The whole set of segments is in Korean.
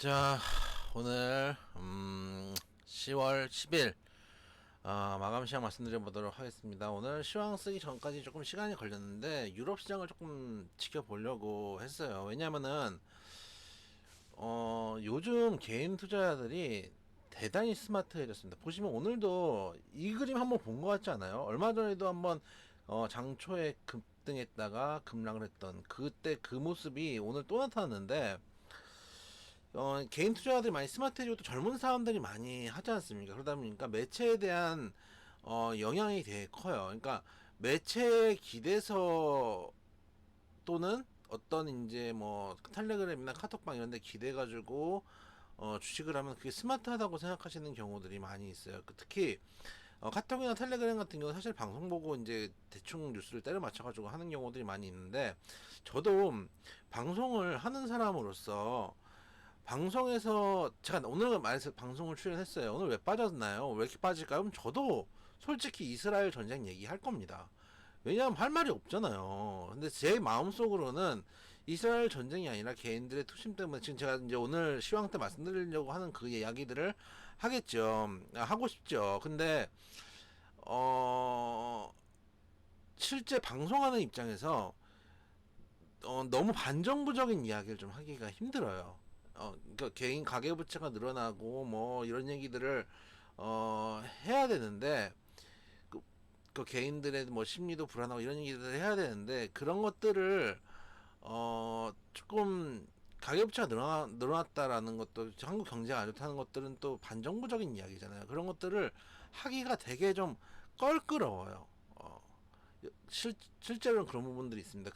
자, 오늘 10월 10일 마감 시장 말씀드려 보도록 하겠습니다. 오늘 시황 쓰기 전까지 조금 시간이 걸렸는데 유럽 시장을 조금 지켜보려고 했어요. 왜냐면은 요즘 개인 투자자들이 대단히 스마트해졌습니다. 보시면 오늘도 이 그림 한번 본 것 같지 않아요? 얼마 전에도 한번 장초에 급등했다가 급락을 했던 그때 그 모습이 오늘 또 나타났는데, 개인 투자자들이 많이 스마트해지고 또 젊은 사람들이 많이 하지 않습니까? 그러다 보니까 매체에 대한 영향이 되게 커요. 그러니까 매체에 기대서 또는 어떤 이제 뭐 텔레그램이나 카톡방 이런 데 기대 가지고 주식을 하면 그게 스마트하다고 생각하시는 경우들이 많이 있어요. 특히 카톡이나 텔레그램 같은 경우는 사실 방송 보고 이제 대충 뉴스를 때려 맞춰 가지고 하는 경우들이 많이 있는데, 저도 방송을 하는 사람으로서 방송에서 제가 오늘 말해서 방송을 출연했어요. 오늘 왜 빠졌나요? 왜 이렇게 빠질까요? 그럼 저도 솔직히 이스라엘 전쟁 얘기할 겁니다. 왜냐하면 할 말이 없잖아요. 근데 제 마음속으로는 이스라엘 전쟁이 아니라 개인들의 투심 때문에 지금 제가 이제 오늘 시황 때 말씀드리려고 하는 그 이야기들을 하겠죠. 하고 싶죠. 근데 실제 방송하는 입장에서 너무 반정부적인 이야기를 좀 하기가 힘들어요. 그러니까 개인 가계부채가 늘어나고 뭐 이런 얘기들을 해야 되는데, 그 개인들의 뭐 심리도 불안하고 이런 얘기들을 해야 되는데, 그런 것들을 조금 가계부채가 늘어났다라는 것도, 한국 경제가 안 좋다는 것들은 또 반정부적인 이야기잖아요. 그런 것들을 하기가 되게 좀 껄끄러워요. 실제로는 그런 부분들이 있습니다.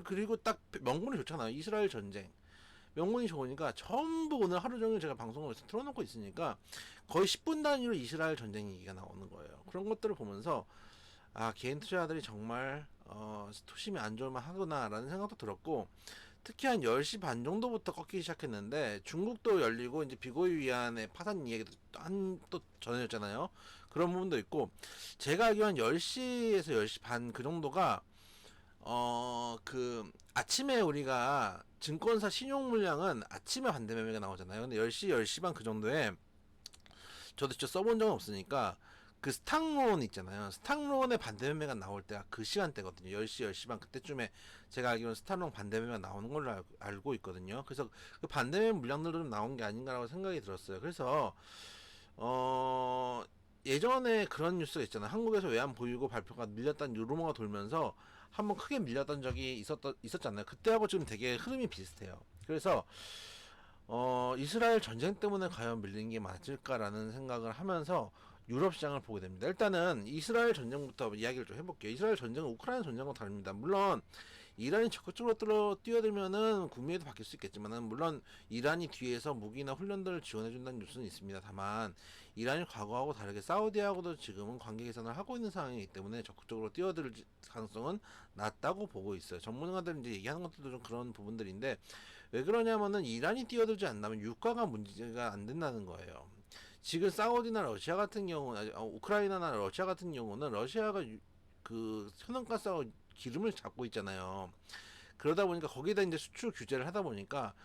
그리고 딱 명분이 좋잖아요. 이스라엘 전쟁. 명분이 좋으니까 전부 오늘 하루 종일 제가 방송을 틀어놓고 있으니까 거의 10분 단위로 이스라엘 전쟁 얘기가 나오는 거예요. 그런 것들을 보면서 개인 투자자들이 정말 투심이 안 좋을만 하구나라는 생각도 들었고, 특히 한 10시 반 정도부터 꺾이기 시작했는데 중국도 열리고 이제 비고이 위안의 파산 이야기도 또 전해졌잖아요. 그런 부분도 있고, 제가 알기로 한 10시에서 10시 반 그 정도가 아침에 우리가 증권사 신용 물량은 아침에 반대 매매가 나오잖아요. 근데 10시 반 그 정도에 저도 진짜 써본 적은 없으니까 그 스탁론 있잖아요. 스탁론의 반대 매매가 나올 때가 그 시간대거든요. 10시 반 그때쯤에 제가 알기로는 스탁론 반대 매매가 나오는 걸로 알고 있거든요. 그래서 그 반대 매매 물량들도 좀 나온 게 아닌가라고 생각이 들었어요. 그래서 예전에 그런 뉴스가 있잖아요. 한국에서 외환 보유고 발표가 밀렸다는 루머가 돌면서 한번 크게 밀렸던 적이 있었잖아요. 그때하고 지금 되게 흐름이 비슷해요. 그래서 이스라엘 전쟁 때문에 과연 밀린 게 맞을까라는 생각을 하면서 유럽 시장을 보게 됩니다. 일단은 이스라엘 전쟁부터 이야기를 좀 해볼게요. 이스라엘 전쟁은 우크라이나 전쟁과 다릅니다. 물론 이란이 적극적으로 뛰어들면은 국민에도 바뀔 수 있겠지만은, 물론 이란이 뒤에서 무기나 훈련들을 지원해준다는 뉴스는 있습니다. 다만 이란이 과거하고 다르게 사우디하고도 지금은 관계 개선을 하고 있는 상황이기 때문에 적극적으로 뛰어들 가능성은 낮다고 보고 있어요. 전문가들이 이제 얘기하는 것들도 좀 그런 부분들인데, 왜 그러냐면은 이란이 뛰어들지 않다면 유가가 문제가 안 된다는 거예요. 지금 사우디나 러시아 같은 경우, 우크라이나나 러시아 같은 경우는 러시아가 그 천연가스하고 기름을 잡고 있잖아요. 그러다 보니까 거기다 이제 수출 규제를 하다 보니까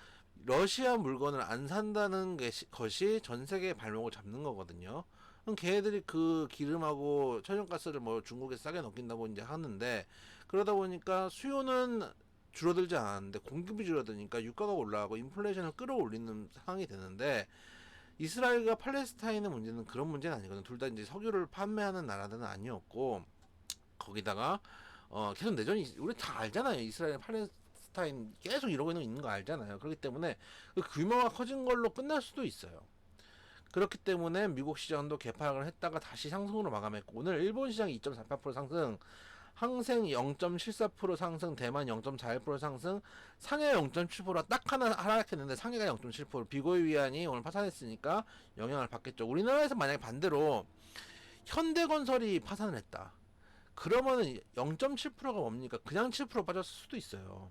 러시아 물건을 안 산다는 것이 전 세계의 발목을 잡는 거거든요. 그럼 걔네들이 그 기름하고 천연가스를 뭐 중국에 싸게 넣긴다고 이제 하는데, 그러다 보니까 수요는 줄어들지 않았는데 공급이 줄어드니까 유가가 올라가고 인플레이션을 끌어올리는 상황이 되는데, 이스라엘과 팔레스타인의 문제는 그런 문제는 아니거든요. 둘 다 이제 석유를 판매하는 나라들은 아니었고, 거기다가 계속 내전이, 우리 다 알잖아요. 이스라엘 팔레스타인 계속 이러고 있는 거 알잖아요. 그렇기 때문에 그 규모가 커진 걸로 끝날 수도 있어요. 그렇기 때문에 미국 시장도 개파락을 했다가 다시 상승으로 마감했고, 오늘 일본 시장이 2.48% 상승, 항생 0.74% 상승, 대만 0.41% 상승, 상해 0.7% 딱 하나 하락했는데 상해가 0.7%, 비고이 위안이 오늘 파산했으니까 영향을 받겠죠. 우리나라에서 만약에 반대로 현대건설이 파산을 했다, 그러면은 0.7%가 뭡니까? 그냥 7% 빠졌을 수도 있어요.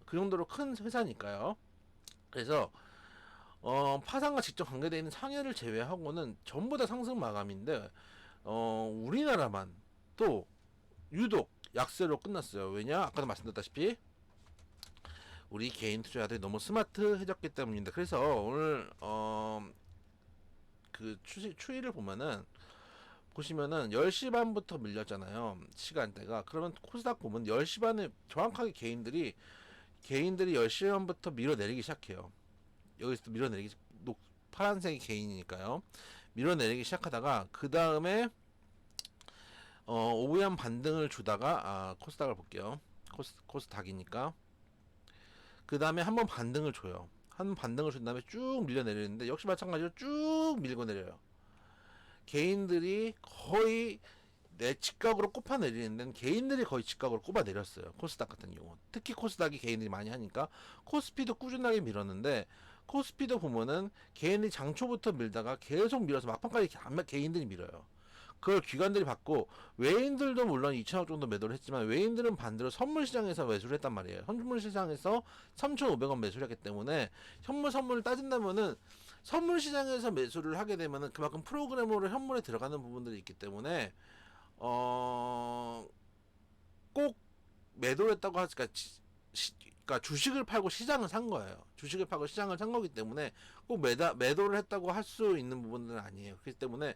그 정도로 큰 회사니까요. 그래서 파산과 직접 관계되어 있는 상해를 제외하고는 전부 다 상승 마감인데, 우리나라만 또 유독 약세로 끝났어요. 왜냐? 아까도 말씀드렸다시피 우리 개인 투자자들이 너무 스마트해졌기 때문입니다. 그래서 오늘 그 추이를 보시면은 10시 반부터 밀렸잖아요. 시간대가. 그러면 코스닥 보면 10시 반에 정확하게 개인들이 10시 반부터 밀어내리기 시작해요. 여기서 밀어내리기 파란색이 개인이니까요. 밀어내리기 시작하다가 그 다음에 오후에 한 반등을 주다가 코스닥을 볼게요. 코스닥이니까 그 다음에 한번 반등을 줘요. 한 반등을 준 다음에 쭉 밀려내리는데 역시 마찬가지로 쭉 밀고 내려요. 개인들이 거의 내 직각으로 꼽아 내리는 데는 개인들이 거의 직각으로 꼽아 내렸어요. 코스닥 같은 경우 특히 코스닥이 개인들이 많이 하니까 코스피도 꾸준하게 밀었는데 코스피도 보면은 개인들이 장초부터 밀다가 계속 밀어서 막판까지 개인들이 밀어요. 그걸 기관들이 받고 외인들도 물론 2천억 정도 매도를 했지만 외인들은 반대로 선물 시장에서 매수를 했단 말이에요. 선물 시장에서 3,500원 매수를 했기 때문에 선물을 따진다면은 선물 시장에서 매수를 하게 되면은 그만큼 프로그램으로 현물에 들어가는 부분들이 있기 때문에 꼭 매도를 했다고 하니까 그러니까 주식을 팔고 시장을 산 거예요. 주식을 팔고 시장을 산 거기 때문에 꼭 매도를 했다고 할 수 있는 부분들은 아니에요. 그렇기 때문에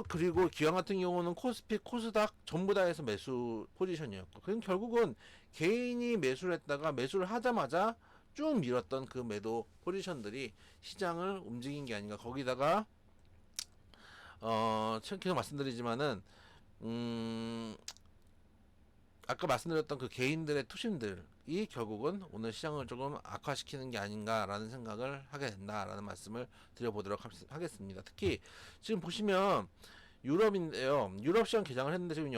그리고 기왕 같은 경우는 코스피, 코스닥 전부 다 해서 매수 포지션이었고, 그럼 결국은 개인이 매수를 했다가 매수를 하자마자 쭉 밀었던 그 매도 포지션들이 시장을 움직인 게 아닌가. 거기다가 계속 말씀드리지만은 아까 말씀드렸던 그 개인들의 투심들이 결국은 오늘 시장을 조금 악화시키는 게 아닌가라는 생각을 하게 된다라는 말씀을 드려보도록 하겠습니다. 특히 지금 보시면 유럽인데요. 유럽 시장 개장을 했는데 지금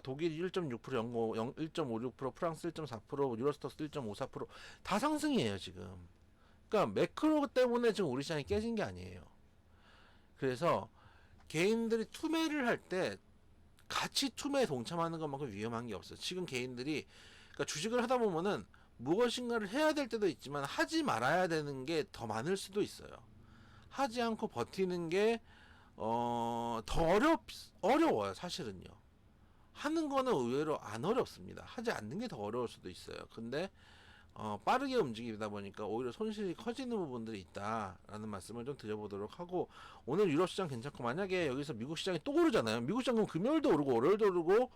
독일이 1.6%, 영국 1.56%, 프랑스 1.4%, 유로스톡스 1.54%다 상승이에요 지금. 그러니까 매크로 때문에 지금 우리 시장이 깨진 게 아니에요. 그래서 개인들이 투매를 할때 같이 투매에 동참하는 것만큼 위험한 게 없어요. 지금 개인들이 그러니까 주식을 하다 보면은 무엇인가를 해야 될 때도 있지만 하지 말아야 되는 게 더 많을 수도 있어요. 하지 않고 버티는 게 더 어려워요, 사실은요. 하는 거는 의외로 안 어렵습니다. 하지 않는 게 더 어려울 수도 있어요. 근데 빠르게 움직이다 보니까 오히려 손실이 커지는 부분들이 있다라는 말씀을 좀 드려보도록 하고, 오늘 유럽 시장 괜찮고 만약에 여기서 미국 시장이 또 오르잖아요. 미국 시장은 금요일도 오르고 월요일도 오르고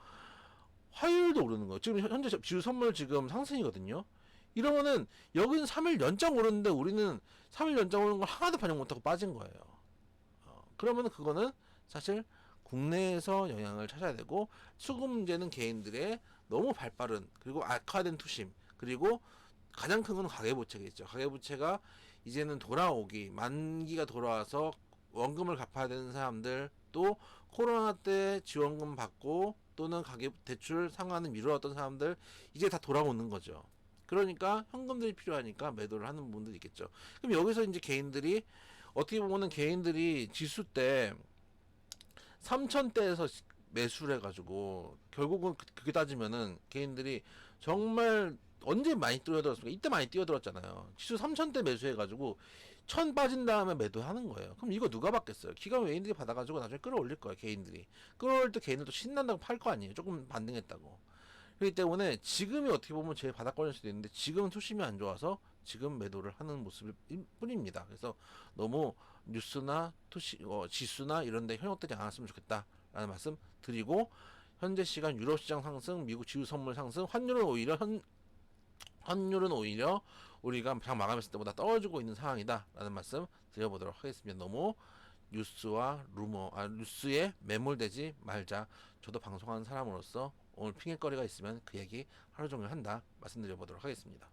화요일도 오르는 거예요. 지금 현재 지수 선물 지금 상승이거든요. 이러면은 여기는 3일 연장 오르는데 우리는 3일 연장 오르는 걸 하나도 반영 못하고 빠진 거예요. 그러면은 그거는 사실 국내에서 영향을 찾아야 되고, 수급 문제는 개인들의 너무 발빠른 그리고 악화된 투심, 그리고 가장 큰 건 가계부채겠죠. 가계부채가 이제는 만기가 돌아와서 원금을 갚아야 되는 사람들, 또 코로나 때 지원금 받고 또는 가계 대출 상환을 미루었던 사람들, 이제 다 돌아오는 거죠. 그러니까 현금들이 필요하니까 매도를 하는 부분들이 있겠죠. 그럼 여기서 이제 개인들이 어떻게 보면은 개인들이 지수 때 3,000대에서 매수를 해가지고 결국은 그게 따지면은 개인들이 정말 언제 많이 뛰어들었습니까? 이때 많이 뛰어들었잖아요. 지수 3,000대 매수해가지고 1,000 빠진 다음에 매도하는 거예요. 그럼 이거 누가 받겠어요? 기관 외인들이 받아가지고 나중에 끌어올릴 거예요. 개인들이 끌어올 때 개인들도 신난다고 팔 거 아니에요. 조금 반등했다고. 그렇기 때문에 지금이 어떻게 보면 제일 바닥권일 수도 있는데 지금은 투심이 안 좋아서 지금 매도를 하는 모습일 뿐입니다. 그래서 너무 뉴스나 지수나 이런 데 현혹되지 않았으면 좋겠다라는 말씀 드리고, 현재 시간 유럽 시장 상승, 미국 지수 선물 상승, 환율은 오히려 우리가 장 마감했을 때보다 떨어지고 있는 상황이다라는 말씀 드려보도록 하겠습니다. 너무 뉴스에 매몰되지 말자. 저도 방송하는 사람으로서 오늘 핑계거리가 있으면 그 얘기 하루 종일 한다 말씀드려보도록 하겠습니다.